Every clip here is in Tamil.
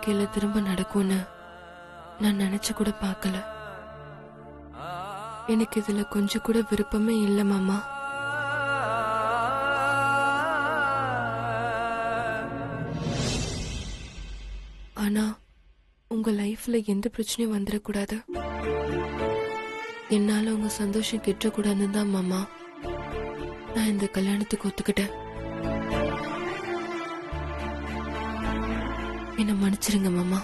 வாழ்க்கையில திரும்ப நடக்கும்னு நான் நினைச்சு கூட பார்க்கல. எனக்கு இதுல கொஞ்சம் கூட விருப்பமே இல்லை மாமா. ஆனா உங்க லைஃப்ல எந்த பிரச்சனையும் வந்துடக்கூடாது, என்னால உங்க சந்தோஷம் கெட்டக்கூடாதுன்னு தான் மாமா நான் இந்த கல்யாணத்துக்கு ஒத்துக்கிட்டேன். என்ன மன்னிச்சிருங்க மாமா.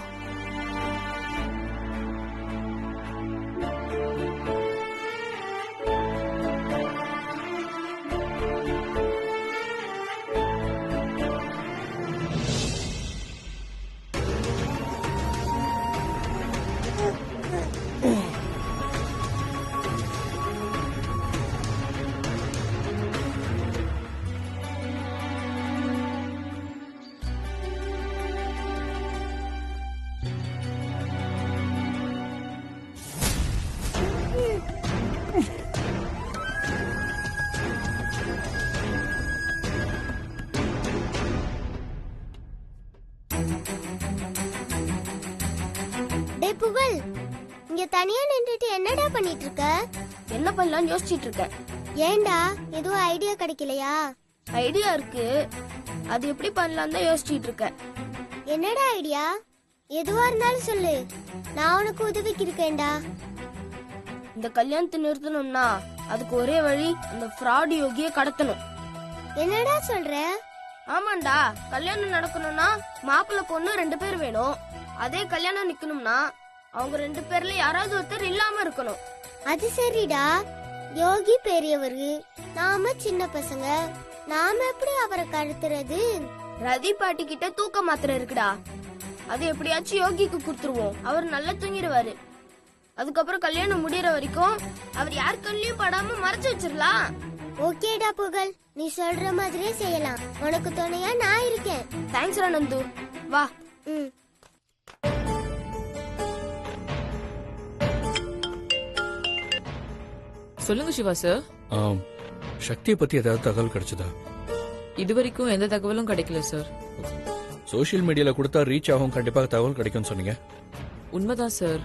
புகழ், இங்க தனியா நின்றுட்டு என்னடா பண்ணிட்டு இருக்க? என்ன பண்ணலாம்னு யோசிச்சிட்டு இருக்கேன். ஏன்டா, எதுவும் ஐடியா கிடைக்கலையா? ஐடியா இருக்கு, அது எப்படி பண்ணலாம் தான் யோசிச்சிட்டு இருக்கேன். என்னடா ஐடியா? எதுவா இருந்தாலும் சொல்லு, நான் உனக்கு உதவிக்கு இருக்கேன்டா. இந்த கல்யாணத்தை நிறுத்தணும்னா அதுக்கு ஒரே வழி, அந்த ஃப்ராட் யோகியை கடத்தணும். என்னடா சொல்ற? ஆமாண்டா, கல்யாணம் நடக்கணும்னா மாப்பிள்ளை பொண்ணு 2 பேர் வேணும். அதே கல்யாணம் நிக்கணும்னா அவங்க 2 பேர்ல யாராவது ஒருத்தர் இல்லாம இருக்கணும். அது சரிடா, யோகி பெரியவரு, நாம சின்ன பசங்க, நாம எப்படி அவரை கடத்துறது? ரதி பாட்டி கிட்ட தூக்க மாத்திரை இருக்குடா, அது எப்படியாச்சும் யோகிக்கு குடுத்துருவோம். அவர் நல்லா தூங்கிடுவாரு. அதுக்கப்புறம் கல்யாணம் முடியற வரைக்கும் அவர் யார் கண்ணிலையும் படாம மறைச்சு வச்சிடலாம். ஓகேடா புகழ், நீ சொல்ற மாதிரியே செய்யலாம். உனக்கு துணையா நான் இருக்கேன். தேங்க்ஸ் நந்து, வா. சொல்லுங்க சிவா சார். சக்தியை பத்தி ஏதாவது தகவல் கிடைச்சதா? இதுவரைக்கும் எந்த தகவலும் கிடைக்கல சார். சோசியல் மீடியால கொடுத்தா ரீச் ஆகும், கண்டிப்பாக தகவல் கிடைக்கும்னு சொன்னீங்க. உண்மைதான் சார்,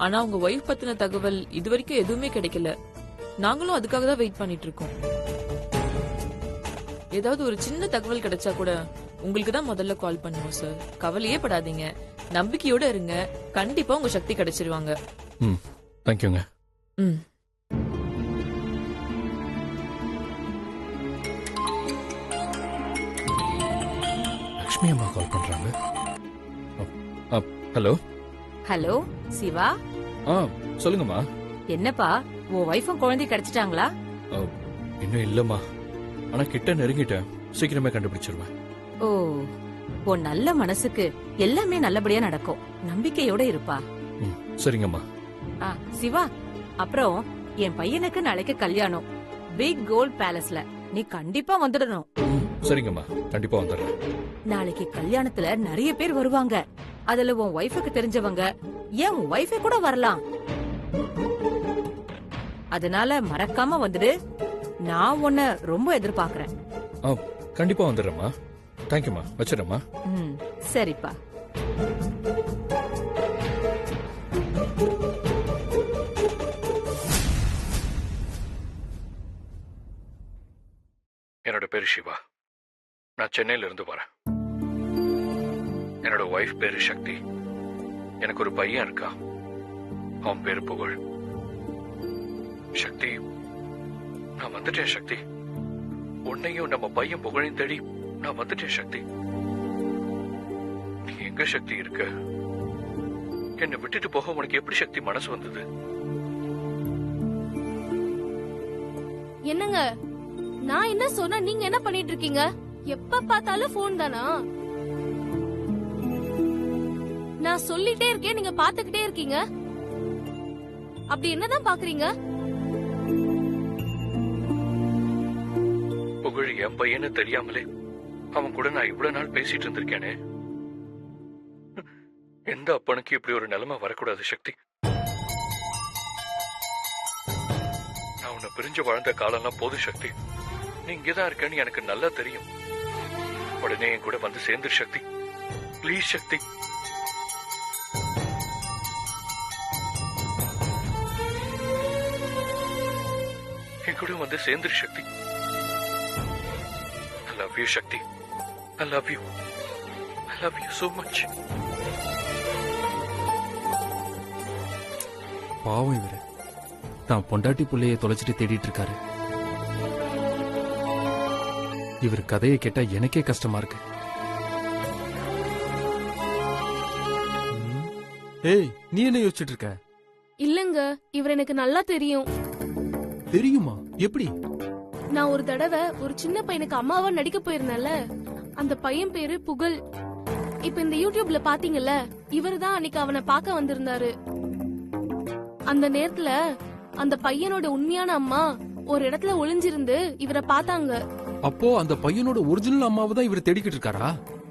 ஆனா உங்க ஒய்ஃப் பத்தின தகவல் இதுவரைக்கும் எதுவுமே கிடைக்கல. நாங்களும் அதுக்காக தான் வெயிட் பண்ணிட்டு இருக்கோம். ஏதாவது ஒரு சின்ன தகவல் கிடைச்சா கூட உங்களுக்கு தான் முதல்ல கால் பண்ணுவோம் சார். கவலையே படாதீங்க, நம்பிக்கையோட இருங்க, கண்டிப்பா உங்க சக்தி கிடைச்சிருவாங்க. தேங்க்யூங்க. லட்சுமி அம்மா கால் பண்றாங்க. ஹலோ. ஹலோ சிவா. சொல்லுங்கம்மா. என்னப்பா, உன் வைஃபும் குழந்தை கிடைச்சிட்டாங்களா? இன்னும் இல்லம்மா, ஆனா கிட்ட நெருங்கிட்டேன், சீக்கிரமே கண்டுபிடிச்சிருவேன். ஓ, உன் நல்ல மனசுக்கு எல்லாமே நல்லபடியா நடக்கும், நம்பிக்கையோட இருப்பா. சரிங்கம்மா. சிவா, அப்புறம் என் பையனுக்கு நாளைக்கு கல்யாணம், பிக் கோல்ட் பேலஸ்ல. நீ கண்டிப்பா வந்துடணும். சரிங்கம்மா, கண்டிப்பா வந்துடுறேன். நாளைக்கு கல்யாணத்துல நிறைய பேர் வருவாங்க. அதுல உன் வைஃபுக்கு தெரிஞ்சவங்க, ஏன் உன் வைஃபே கூட வரலாம். அதனால மறக்காம வந்துடு. நான் உன்னை ரொம்ப எதிர்பார்க்கறேன். கண்டிப்பா வந்துடுறேம்மா. தேங்க்யூம்மா, வச்சிடறேம்மா. சரிப்பா. என்னோட பேரு சிவா, நான் சென்னையில இருந்து வரேன். என்னோட ஒய்ஃப் பேரு சக்தி, எனக்கு ஒரு பையன் இருக்கா, அவன் பேரு புகழ். சக்தி, நான் வந்துட்டேன். சக்தி, உன்னையும் நம்ம பையன் புகழையும் தேடி நான் வந்துட்டேன். சக்தி, நீ எங்க சக்தி இருக்க? என்னை விட்டுட்டு போக உனக்கு எப்படி சக்தி மனசு வந்தது? என்னங்க, நான் என்ன சொன்னா நீங்க என்ன பண்ணிட்டு இருக்கீங்க? எப்ப பார்த்தாலும் போன் தானா? நான் சொல்லிட்டே இருக்கேன், நீங்க பாத்துக்கிட்டே இருக்கீங்க. அப்படி என்னதான் பாக்குறீங்க? புகழ் என் பையன்னு தெரியாமலே அவன் கூட நான் இவ்வளவு நாள் பேசிட்டு இருந்திருக்கேனே. எந்த அப்பனுக்கு இப்படி ஒரு நிலைமை வரக்கூடாது சக்தி. நான் உன்னை பிரிஞ்சு வாழ்ந்த காலம்லாம் போதும் சக்தி. நீ இங்கதான் இருக்கேன்னு எனக்கு நல்லா தெரியும். உடனே என் கூட வந்து சேர்ந்துரு சக்தி, பிளீஸ் சக்தி. என் கூட வந்து சேர்ந்துரு சக்தி. I love you Sakthi. I love you. I love you so much. பாவம் இவரு தான் பொண்டாட்டி புள்ளைய தொலைச்சிட்டு தேடிட்டு இருக்காரு. இவர் கதையை கேட்டா எனக்கே கஷ்டமா இருக்கு. ஏய், நீ என்ன யோசிச்சுட்டு இருக்க? இல்லங்க, இவர் எனக்கு நல்லா தெரியும். தெரியுமா? எப்படி? நான் ஒரு தடவை ஒரு சின்ன பையனுக்கு அம்மாவா நடிக்க போயிருந்தேன்ல, அந்த பையன் பேரு புகழ். இப்ப இந்த யூடியூப்ல பாத்தீங்கல்ல, இவர்தான் அன்னைக்கு அவனை பார்க்க வந்திருந்தாரு. அந்த நேரத்துல அந்த பையனோட உண்மையான அம்மா ஒரு இடத்துல ஒளிஞ்சிருந்து இவரை பார்த்தாங்க. அப்போ அந்த பையனோட ஒரிஜினல் அம்மாவை தான் இவர் தேடிக்கிட்டு இருக்காரா?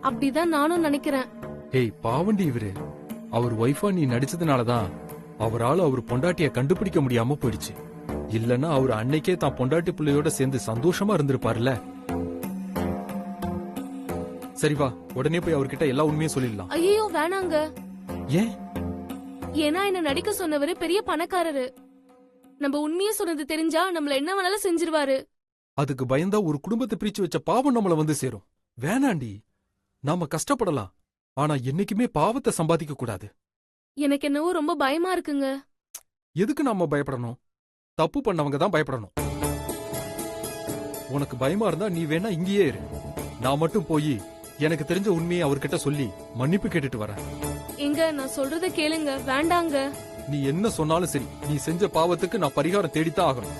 அப்படிதான் நானும் நினைக்கிறேன். ஏய் பாவண்டி இவரு. அவர் ஒய்ஃபா நீ நடிச்சதுனாலதான் அவரால அவர் பொண்டாட்டிய கண்டுபிடிக்க முடியாம போயிடுச்சு. இல்லன்னா அவர் அன்னைக்கே தான் பொண்டாட்டி பிள்ளையோட சேர்ந்து சந்தோஷமா இருந்திருப்பாருல. சரி வா, உடனே போய் அவர்கிட்ட எல்லா உண்மையும் சொல்லிடலாம். ஐயோ வேணாங்க. ஏன்? ஏன்னா என்ன நடிக்க சொன்னவரு பெரிய பணக்காரரு. நம்ம உண்மையை சொன்னது தெரிஞ்சா நம்மள என்ன வேணாலும் செஞ்சிருவாரு. அதுக்கு பயந்தா ஒரு குடும்பத்தை பிரிச்சு வச்ச பாவம் நம்மள வந்து சேரும். வேணாண்டி, நாம கஷ்டப்படலாம், ஆனா என்னைக்குமே பாவத்தை சம்பாதிக்க கூடாது. எனக்கு என்னவோ ரொம்ப பயமா இருக்குங்க. எதுக்கு நாம பயப்படணும்? தப்பு பண்ணவங்க தான் பயப்படணும். உனக்கு பயமா இருந்தா நீ வேணா இங்கேயே இரு. நான் மட்டும் போய் எனக்கு தெரிஞ்ச உண்மையை அவர்கிட்ட சொல்லி மன்னிப்பு கேட்டுட்டு வரேன். எங்க நான் சொல்றத கேளுங்க. வேண்டாங்க. நீ என்ன சொன்னாலும் சரி, நீ செஞ்ச பாவத்துக்கு நான் பரிகாரம் தேடித்தான் ஆகணும்.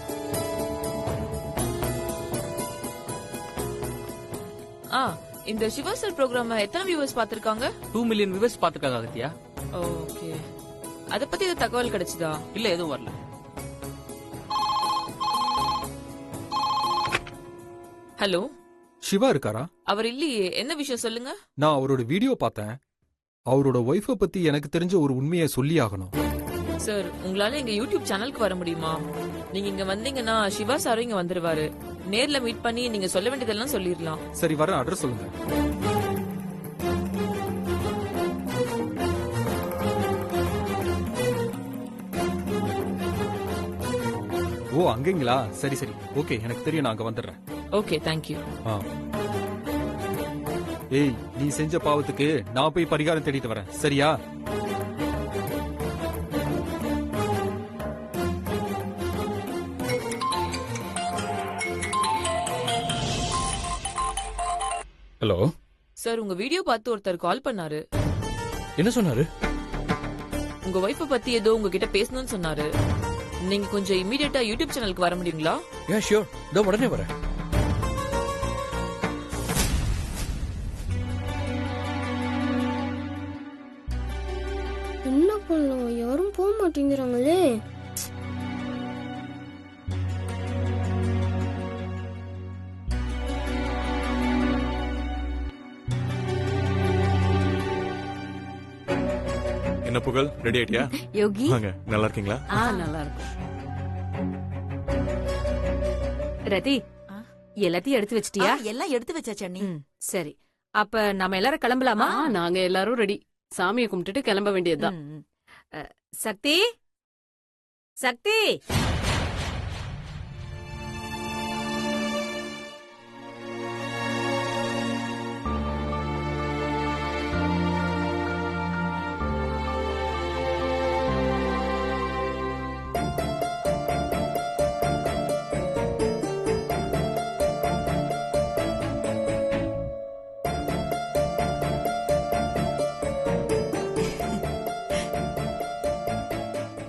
இந்த சிவா சார் ப்ரோக்ராம் எத்தனை வியூவர்ஸ் பாத்திருக்காங்க? 2 மில்லியன் வியூவர்ஸ் பாத்துருக்காங்க அகத்தியா. ஓகே, அத பத்தி ஏதாவது தகவல் கிடைச்சதா? இல்ல, எதுவும் வரல. ஹலோ, சிவா இருக்காரா? அவர் இல்லையே. என்ன விஷயம் சொல்லுங்க. நான் அவரோட வீடியோ பார்த்தேன். அவரோட ஒய்ஃபை பத்தி எனக்கு தெரிஞ்ச ஒரு உண்மையை சொல்லி ஆகணும். சார், உங்களால எங்க யூடியூப் சேனலுக்கு வர முடியுமா? நீங்க இங்க வந்தீங்கன்னா சிவா சாரும் இங்க வந்துருவாரு. நேர்ல மீட் பண்ணி நீங்க சொல்ல வேண்டியதெல்லாம் சொல்லிடலாம். சரி, வர அட்ரஸ் சொல்லுங்க. ஓ, அங்கங்களா? சரி சரி, ஓகே, எனக்கு தெரியும், நான் அங்க வந்துடுறேன். Okay, thank you. ஏய், நீ செஞ்ச பாவத்துக்கு நான் போய் பரிகாரம் தேடிட்டு வரேன், சரியா? ஹலோ சார், உங்க வீடியோ பார்த்து ஒருத்தர் கால் பண்ணாரு. என்ன சொன்னாரு? உங்க ஒய்ஃபை பத்தி ஏதோ உங்ககிட்ட பேசணும்னு சொன்னாரு. நீங்க கொஞ்சம் இமீடியட்டா யூடியூப் சேனலுக்கு வர முடியுங்களா? யா ஷியோர், இதோ உடனே வரேன். என்ன பண்ணலாம், யாரும் போக மாட்டேங்கிறாங்களே. என்ன புகழ், ரெடி ஆயிட்டியா? யோகி, வாங்க, நல்லா இருக்கீங்களா? நல்லா இருக்கும். ரதி, எல்லாத்தையும் எடுத்து வச்சிட்டியா? எல்லாம் எடுத்து வச்சாச்சு அண்ணி. சரி, அப்ப நாம எல்லாரும் கிளம்பலாமா? நாங்க எல்லாரும் ரெடி. சாமியை கும்பிட்டுட்டு கிளம்ப வேண்டியதுதான். சக்தி, சக்தி,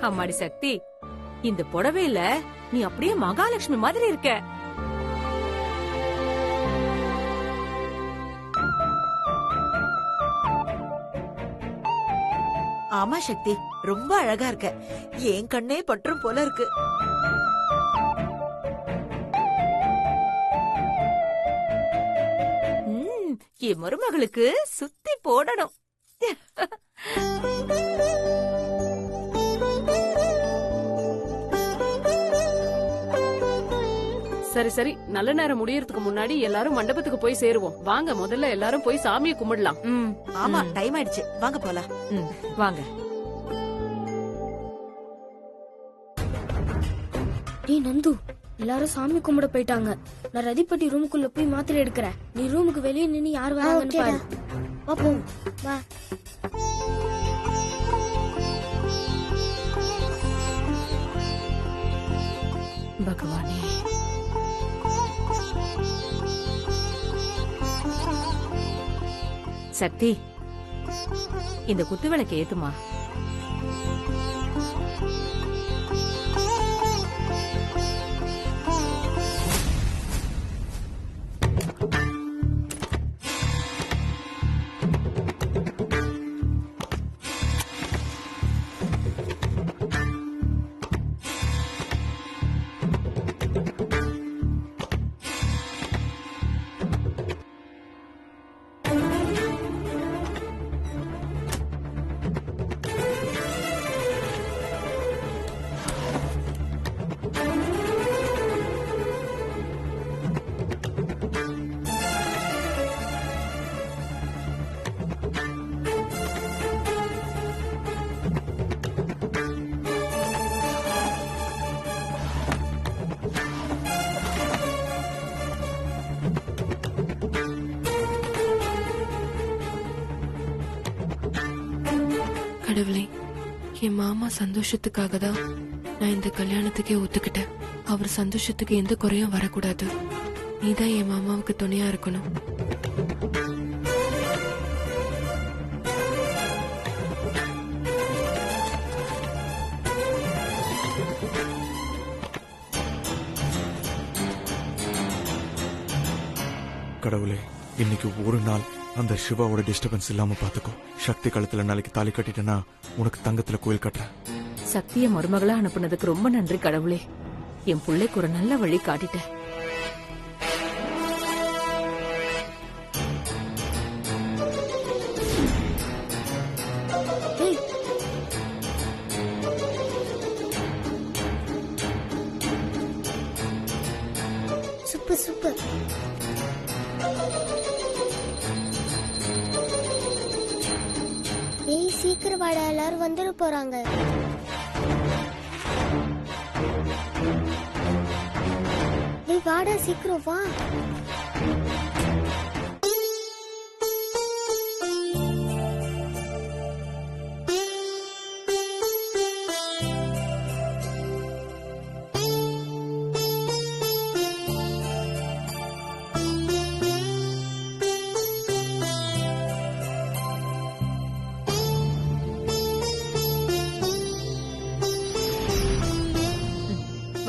அம்மாடி சக்தி, இந்த புடவையில நீ அப்படியே மகாலட்சுமி மாதிரி இருக்க. ஆமா சக்தி, ரொம்ப அழகா இருக்க. என் கண்ணே பற்றும் போல இருக்கு. என் மருமகளுக்கு சுத்தி போடணும். சரி சரி, நல்ல நேரம் முடியறதுக்கு முன்னாடி எல்லாரும் மண்டபத்துக்கு போய் சேருவோம். வாங்க, முதல்ல எல்லாரும் போய் சாமியை கும்பிடலாம். ஆமா, டைம் ஆயிடுச்சு, வாங்க போலாம். வாங்க. ஏய் நந்து, எல்லாரும் சாமி கும்பிட போயிட்டாங்க. நான் ரதிப்பட்டி ரூமுக்குள்ள போய் மாத்திரை எடுக்கிறேன். நீ ரூமுக்கு வெளியே நின்னு யார் வராங்கன்னு பாரு. பாப்போம் வா. பகவானே, சக்தி, இந்த குத்து விளக்கு ஏத்துமா. கடவுளே, என் மாமா சந்தோஷத்துக்காக தான் நான் இந்த கல்யாணத்துக்கே ஒத்துக்கிட்டேன். அவர் சந்தோஷத்துக்கு எந்த குறையும் வரக்கூடாது. நீதான் என் மாமாவுக்கு துணையா இருக்கணும். கடவுளே, இன்னைக்கு ஒரு நாள் அந்த சிவாவோட டிஸ்டர்பன்ஸ் இல்லாம பாத்துக்கோ. சக்தி கழுத்துல நாளைக்கு தாலி கட்டிட்டேன்னா உனக்கு தங்கத்துல கோயில் கட்டுறேன். சக்திய மருமகளா அனுப்புனதுக்கு ரொம்ப நன்றி கடவுளே. என் பிள்ளைக்கு ஒரு நல்ல வழி காட்டிட்ட. Super super. ஏய் சீக்கிரம் வாடா, எல்லாரும் வந்துட போறாங்க. ஏய் வாடா சீக்கிரம் வா.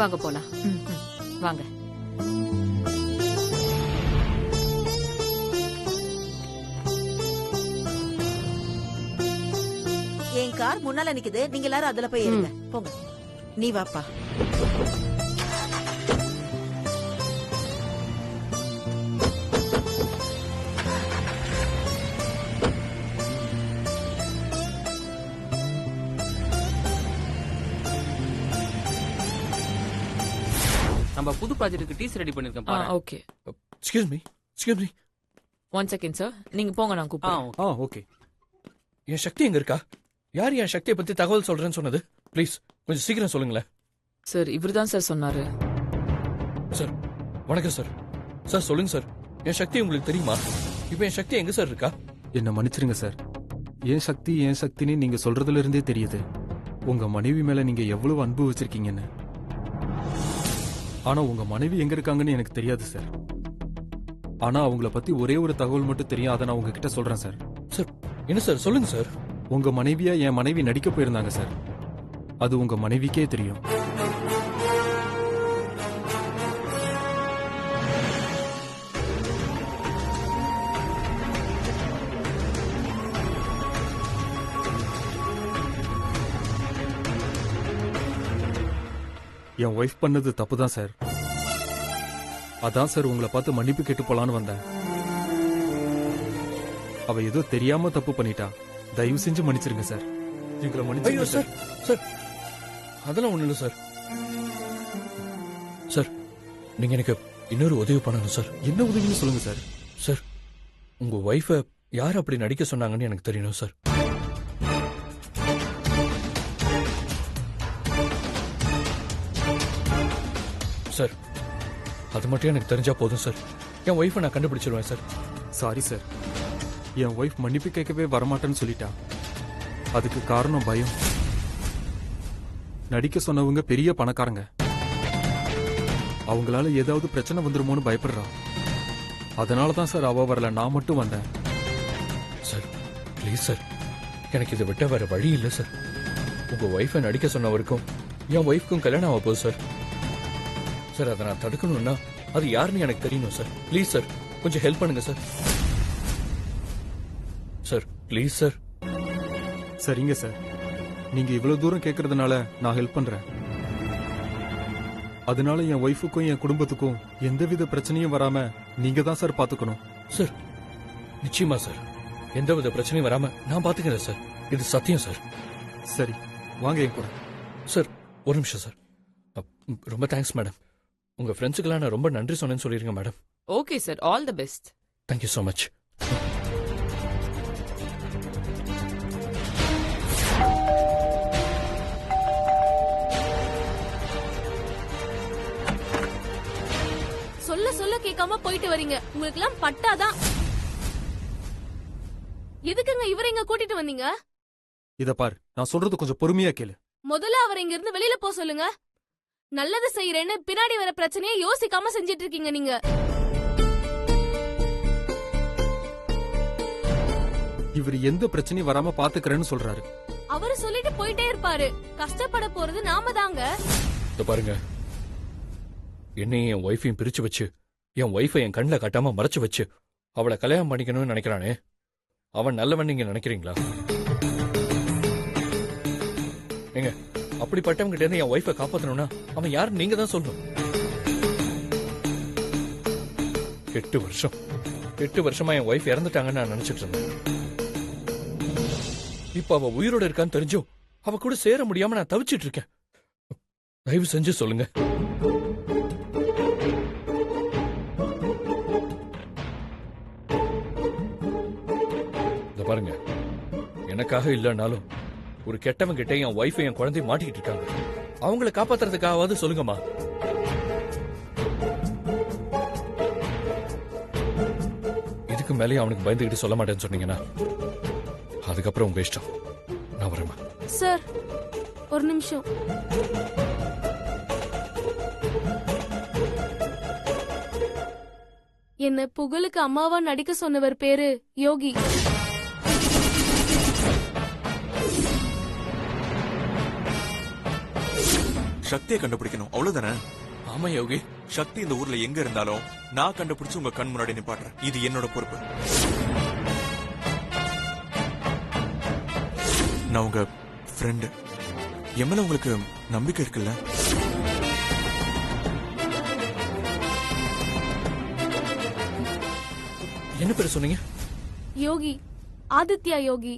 வாங்க போலாம். வாங்க. என் கார் முன்னால நிக்குது, நீங்க எல்லாரும் அதுல போய் ஏறுங்க. போங்க. நீ வாப்பா. நம்ம புது ப்ராஜெக்ட்டுக்கு டீஸ் ரெடி பண்ணிருக்கேன் பாரு. Okay. Excuse me. 1 second sir. நீங்க போங்க, நான் கூப்பிடுறேன். ஓகே. என் சக்தி எங்க இருக்கா? யார் என் சக்தியை பத்தி தகவல் சொல்றேன்னு சொன்னது? ப்ளீஸ் கொஞ்சம் சீக்கிரம் சொல்லுங்களேன். சார், இவர்தான் சார் சொன்னாரு. சார் வணக்கம் சார். சார் சொல்லுங்க சார், என் சக்தி உங்களுக்கு தெரியுமா? இப்ப என் சக்தி எங்க சார் இருக்கா? என்ன மன்னிச்சிருங்க சார். என் சக்தின்னு நீங்க சொல்றதுல இருந்தே தெரியுது உங்க மனைவி மேல நீங்க எவ்வளவு அன்பு வச்சிருக்கீங்கன்னு. ஆனா உங்க மனைவி எங்க இருக்காங்கன்னு எனக்கு தெரியாது சார். ஆனா அவங்கள பத்தி ஒரே ஒரு தகவல் மட்டும் தெரியும், அதை நான் உங்ககிட்ட சொல்றேன் சார். சார் என்ன சார் சொல்லுங்க சார். உங்க மனைவியா என் மனைவி நடிக்க போயிருந்தாங்க சார். அது உங்க மனைவிக்கே தெரியும். என் ஒய்ஃப் பண்ணது தப்பு தான் சார். அதான் சார் உங்களை பார்த்து மன்னிப்பு கேட்டு போலான்னு வந்தேன். அவ ஏதோ தெரியாம தப்பு பண்ணிட்டா. தயவு செஞ்சு மன்னிச்சிருங்க சார். எங்களை மன்னிச்சிருங்க சார். சார் அதெல்லாம் ஒண்ணு இல்ல சார். சார் நீங்க எனக்கு இன்னொரு உதவி பண்ணணும் சார். என்ன உதவின்னு சொல்லுங்க சார். சார் உங்க ஒய்ஃபை யார் அப்படி நடிக்க சொன்னாங்கன்னு எனக்கு தெரியணும் சார். சார் அது மட்டும் எனக்கு தெரிஞ்சா போதும் சார். என் ஒய்ஃபை நான் கண்டுபிடிச்சிருவேன் சார். சாரி சார், என் ஒய்ஃப் மன்னிப்பு கேட்கவே வரமாட்டேன்னு சொல்லிட்டா. அதுக்கு காரணம் பயம். நடிக்க சொன்னவங்க பெரிய பணக்காரங்க. அவங்களால ஏதாவது பிரச்சனை வந்துருமோன்னு பயப்படுறா. அதனால தான் சார் அவ வரல, நான் மட்டும் வந்தேன். சார் ப்ளீஸ் சார், எனக்கு இதை விட்ட வேற வழி இல்லை சார். உங்க ஒய்ஃபை நடிக்க சொன்னவருக்கும் என் ஒய்ஃப்க்கும் கல்யாணம் ஆக போகுது சார். சார் அதை நான் தடுக்கணும்னா அது யாருன்னு எனக்கு தெரியணும் சார். ப்ளீஸ் சார், கொஞ்சம் ஹெல்ப் பண்ணுங்க சார். Sir please sir. சரிங்க சார், நீங்க இவ்வளவு தூரம் கேட்கறதுனால நான் ஹெல்ப் பண்றேன். அதனால என் ஒய்ஃபுக்கும் என் குடும்பத்துக்கும் எந்தவித பிரச்சனையும் வராம நீங்க தான் சார் பாத்துக்கணும். சார் நிச்சயமா சார், எந்தவித பிரச்சனையும் வராம நான் பாத்துக்கிறேன் சார். இது சத்தியம் சார். சரி வாங்க என் கூட. சார் ஒரு நிமிஷம் சார். ரொம்ப தேங்க்ஸ் மேடம். உங்க ஃப்ரெண்ட்ஸுக்கெல்லாம் நான் ரொம்ப நன்றி சொன்னேன்னு சொல்லிருங்க madam. Okay sir, all the best. Thank you so much. சொல்ல சொல்ல கேட்காம போயிட்டு வரீங்க. உங்களுக்கு எல்லாம் பட்டாதான். எதுக்குங்க இவரை இங்க கூட்டிட்டு வந்தீங்க? இத பாரு, நான் சொல்றது கொஞ்சம் பொறுமையா கேளு. முதல்ல அவரை இங்க இருந்து வெளியில போக சொல்லுங்க. நல்லது செய்யறேன்னு பின்னாடி வர பிரச்சனையை யோசிக்காம செஞ்சிட்டு இருக்கீங்க நீங்க. இவர் எந்த பிரச்சனையும் வராம பாத்துக்கிறேன்னு சொல்றாரு. அவரு சொல்லிட்டு போயிட்டே இருப்பாரு. கஷ்டப்பட போறது நாம தாங்க. பாருங்க, என்னையும் என் ஒய்ஃபையும் பிரிச்சு வச்சு என் ஒய்ஃபை என் கண்ணில் கட்டாம மறைச்சு வச்சு அவளை கல்யாணம் பண்ணிக்கணும்னு நினைக்கிறானே, அவன் நல்லவன் நீங்க நினைக்கிறீங்களா? ஏங்க, அப்படிப்பட்டவங்க கிட்ட இருந்து என் ஒய்ஃபை காப்பாத்தணும்னா அவன் யாருன்னு நீங்க தான் சொல்லணும். 8 வருஷமா என் ஒய்ஃப் இறந்துட்டாங்கன்னு நான் நினைச்சிட்டு இருந்தேன். இப்ப அவ உயிரோட இருக்கான்னு தெரிஞ்சும் அவ கூட சேர முடியாம நான் தவிச்சிட்டு இருக்கேன். தயவு செஞ்சு சொல்லுங்க. பாருங்க, எனக்காக இல்லைனாலும் ஒரு கெட்டவன் கிட்ட என் ஒய்ஃபை என் குழந்தைய மாட்டிக்கிட்டு இருக்காங்க. அவங்களை காப்பாத்துறதுக்காவது சொல்லுங்கம்மா. இதுக்கு மேலே அவனுக்கு பயந்துகிட்டு சொல்ல மாட்டேன்னு சொன்னீங்கன்னா அதுக்கப்புறம் உங்க இஷ்டம். நான் வரேன் சார். ஒரு நிமிஷம். என்ன புகழுக்கு அம்மாவா நடிக்க சொன்னவர் பேரு யோகி. சக்தியை கண்டுபிடிக்கணும், அவ்வளவுதானே? ஆமா யோகி. சக்தி இந்த ஊர்ல எங்க இருந்தாலும் நான் கண்டுபிடிச்சு உங்க கண் முன்னாடி நிப்பாட்டுறேன். இது என்னோட பொறுப்பு. நான் உங்க ஃப்ரெண்டு. என் மேல உங்களுக்கு நம்பிக்கை இருக்குல்ல? என்ன பேர் சொன்னீங்க? யோகி, ஆதித்யா யோகி.